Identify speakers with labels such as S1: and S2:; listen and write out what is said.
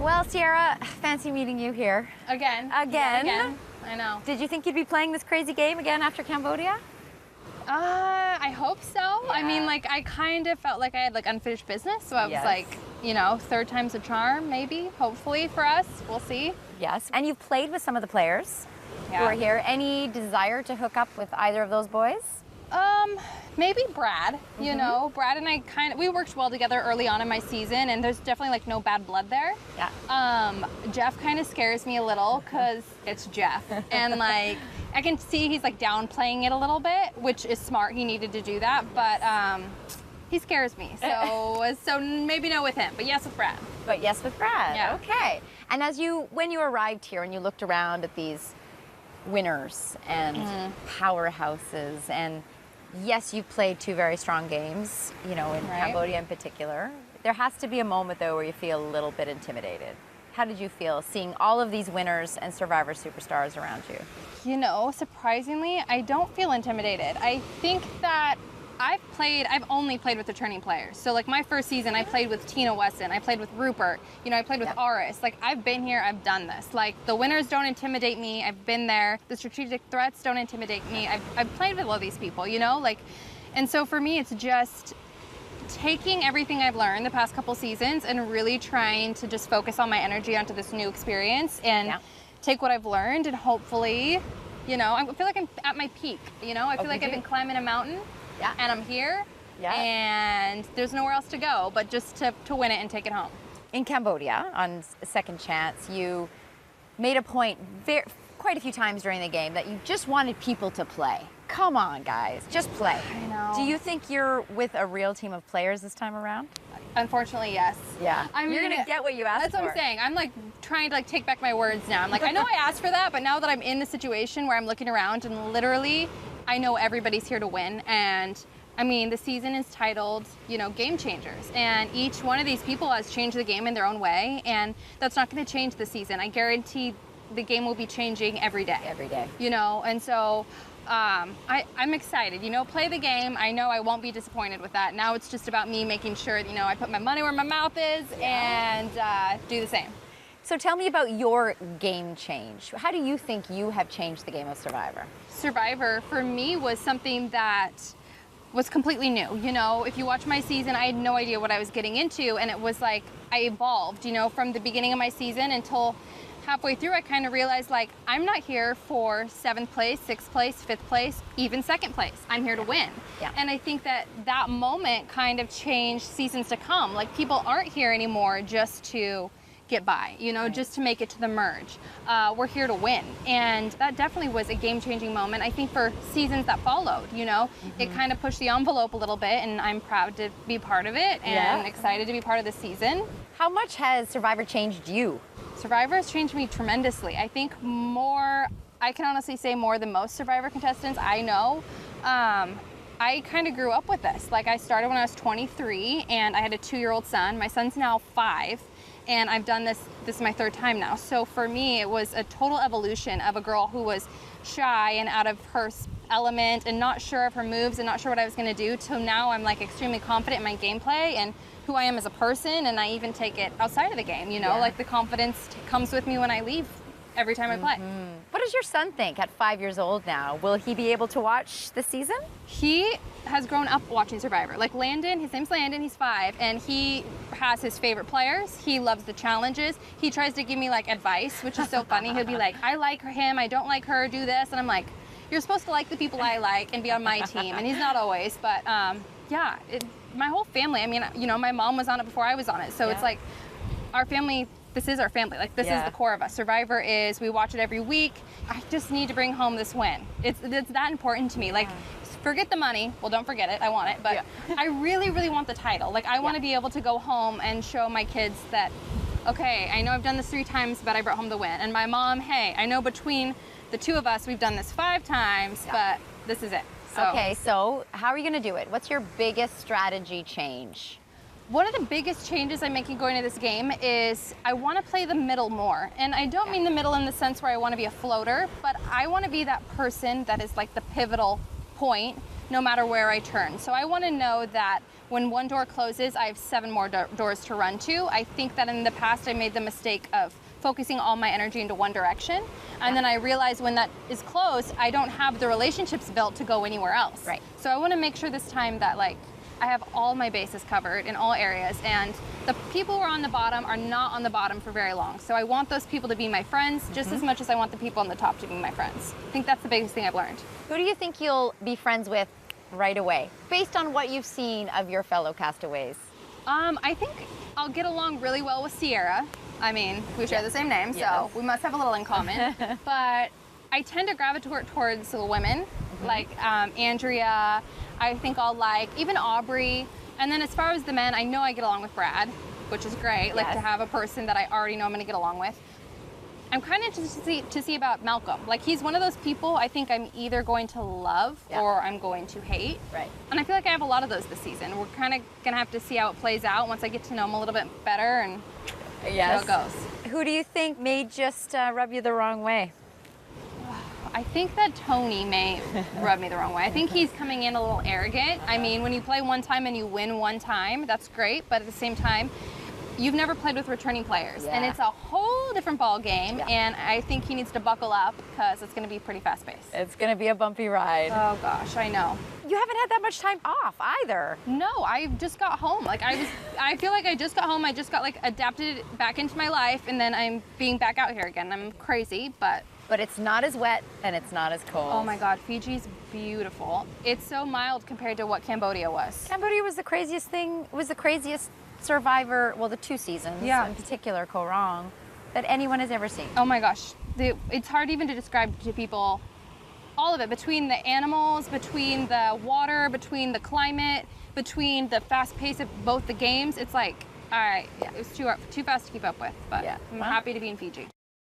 S1: Well, Ciera, fancy meeting you here.
S2: Again.
S1: Again?
S2: Yeah, again. I know.
S1: Did you think you'd be playing this crazy game again after Cambodia?
S2: I hope so.
S1: Yeah.
S2: I mean, like, I kind of felt like I had, like, unfinished business. So I was
S1: Yes.
S2: like, you know, third time's a charm, maybe, hopefully for us. We'll see.
S1: Yes. And you've played with some of the players who
S2: Yeah.
S1: are here. Any desire to hook up with either of those boys?
S2: Maybe Brad, you know. Brad and I we worked well together early on in my season, and there's definitely, like, no bad blood there.
S1: Yeah.
S2: Jeff kind of scares me a little because it's Jeff. And, like, I can see he's, like, downplaying it a little bit, which is smart. He needed to do that. But he scares me. So maybe no with him, but yes with Brad.
S1: But yes with Brad.
S2: Yeah.
S1: Okay. And when you arrived here and you looked around at these winners and powerhouses, and yes, you've played two very strong games, you know, in
S2: Right.
S1: Cambodia in particular. There has to be a moment, though, where you feel a little bit intimidated. How did you feel seeing all of these winners and Survivor superstars around you?
S2: You know, surprisingly, I don't feel intimidated. I think that I've only played with returning players. So, like, my first season, I played with Tina Wesson, I played with Rupert, you know, I played with Aris. Like, I've been here, I've done this. Like, the winners don't intimidate me, I've been there. The strategic threats don't intimidate me. I've played with all these people, you know? Like, and so for me, it's just taking everything I've learned the past couple seasons and really trying to just focus all my energy onto this new experience and take what I've learned and hopefully, you know, I feel like I'm at my peak, you know? I feel like I've been climbing a mountain.
S1: Yeah.
S2: And I'm here,
S1: Yeah.
S2: and there's nowhere else to go but just to win it and take it home.
S1: In Cambodia, on Second Chance, you made a point quite a few times during the game that you just wanted people to play. Come on, guys, just play.
S2: I know.
S1: Do you think you're with a real team of players this time around?
S2: Unfortunately, yes.
S1: Yeah.
S2: I mean,
S1: you're gonna get what you asked for.
S2: That's what I'm saying. I'm like trying to like take back my words now. I'm like, I know I asked for that, but now that I'm in the situation where I'm looking around and literally I know everybody's here to win, and I mean, the season is titled, you know, Game Changers, and each one of these people has changed the game in their own way, and that's not going to change the season. I guarantee the game will be changing every day.
S1: Every day.
S2: You know, and so I'm excited. You know, play the game. I know I won't be disappointed with that. Now it's just about me making sure, you know, I put my money where my mouth is and do the same.
S1: So tell me about your game change. How do you think you have changed the game of Survivor?
S2: Survivor, for me, was something that was completely new. You know, if you watch my season, I had no idea what I was getting into, and it was like I evolved, you know, from the beginning of my season until halfway through. I kind of realized, like, I'm not here for 7th place, 6th place, 5th place, even 2nd place. I'm here to win.
S1: Yeah.
S2: And I think that that moment kind of changed seasons to come. Like, people aren't here anymore just to get by, you know, just to make it to the merge. We're here to win. And that definitely was a game-changing moment, I think, for seasons that followed, you know. It kind of pushed the envelope a little bit, and I'm proud to be part of it and excited to be part of the season.
S1: How much has Survivor changed you?
S2: Survivor has changed me tremendously. I think more, I can honestly say more than most Survivor contestants I know. I kind of grew up with this. Like, I started when I was 23, and I had a 2-year-old son. My son's now 5. And I've done this is my 3rd time now. So for me, it was a total evolution of a girl who was shy and out of her element and not sure of her moves and not sure what I was gonna do, to now I'm like extremely confident in my gameplay and who I am as a person, and I even take it outside of the game, you know, like the confidence comes with me when I leave every time I play.
S1: What does your son think at 5 years old now? Will he be able to watch the season?
S2: He has grown up watching Survivor. Like Landon, his name's Landon, he's 5, and he has his favorite players. He loves the challenges. He tries to give me like advice, which is so funny. He'll be like, I like him, I don't like her, do this. And I'm like, you're supposed to like the people I like and be on my team. And he's not always, but yeah, my whole family, I mean, you know, my mom was on it before I was on it. So it's like our family, this is our family. Like, this is the core of us. Survivor is, we watch it every week. I just need to bring home this win. It's that important to me. Like, forget the money. Well, don't forget it. I want it. But I really, really want the title. Like, I want to be able to go home and show my kids that, okay, I know I've done this 3 times, but I brought home the win. And my mom, hey, I know between the 2 of us, we've done this 5 times, but this is it. So.
S1: Okay, so how are you going to do it? What's your biggest strategy change?
S2: One of the biggest changes I'm making going into this game is I want to play the middle more. And I don't mean the middle in the sense where I want to be a floater, but I want to be that person that is like the pivotal point no matter where I turn. So I want to know that when one door closes, I have 7 more doors to run to. I think that in the past I made the mistake of focusing all my energy into one direction. And then I realized when that is closed, I don't have the relationships built to go anywhere else.
S1: Right.
S2: So I want to make sure this time that like I have all my bases covered in all areas, and the people who are on the bottom are not on the bottom for very long. So I want those people to be my friends just as much as I want the people on the top to be my friends. I think that's the biggest thing I've learned.
S1: Who do you think you'll be friends with right away, based on what you've seen of your fellow castaways?
S2: I think I'll get along really well with Ciera. I mean, we share the same name, so we must have a little in common. But I tend to gravitate towards the women, like Andrea. I think I'll like even Aubrey. And then as far as the men, I know I get along with Brad, which is great. Like to have a person that I already know I'm going to get along with. I'm kind of interested to see about Malcolm. Like he's one of those people I think I'm either going to love or I'm going to hate.
S1: Right.
S2: And I feel like I have a lot of those this season. We're kind of going to have to see how it plays out once I get to know him a little bit better and see how it goes.
S1: Who do you think may just rub you the wrong way?
S2: I think that Tony may rub me the wrong way. I think he's coming in a little arrogant. I mean, when you play one time and you win one time, that's great. But at the same time, you've never played with returning players. And it's a whole different ball game. And I think he needs to buckle up because it's going to be pretty fast paced.
S1: It's going to be a bumpy ride.
S2: Oh gosh, I know.
S1: You haven't had that much time off either.
S2: No, I just got home. Like I feel like I just got home. I just got like adapted back into my life, and then I'm being back out here again. I'm crazy, but
S1: it's not as wet and it's not as cold.
S2: Oh my God, Fiji's beautiful. It's so mild compared to what Cambodia was.
S1: Cambodia was the craziest thing. Was the craziest survivor. Well, the 2 seasons in particular, Ko Rong, that anyone has ever seen.
S2: Oh my gosh, it's hard even to describe to people. All of it, between the animals, between the water, between the climate, between the fast pace of both the games. It's like, all right, it was too fast to keep up with, but I'm happy to be in Fiji.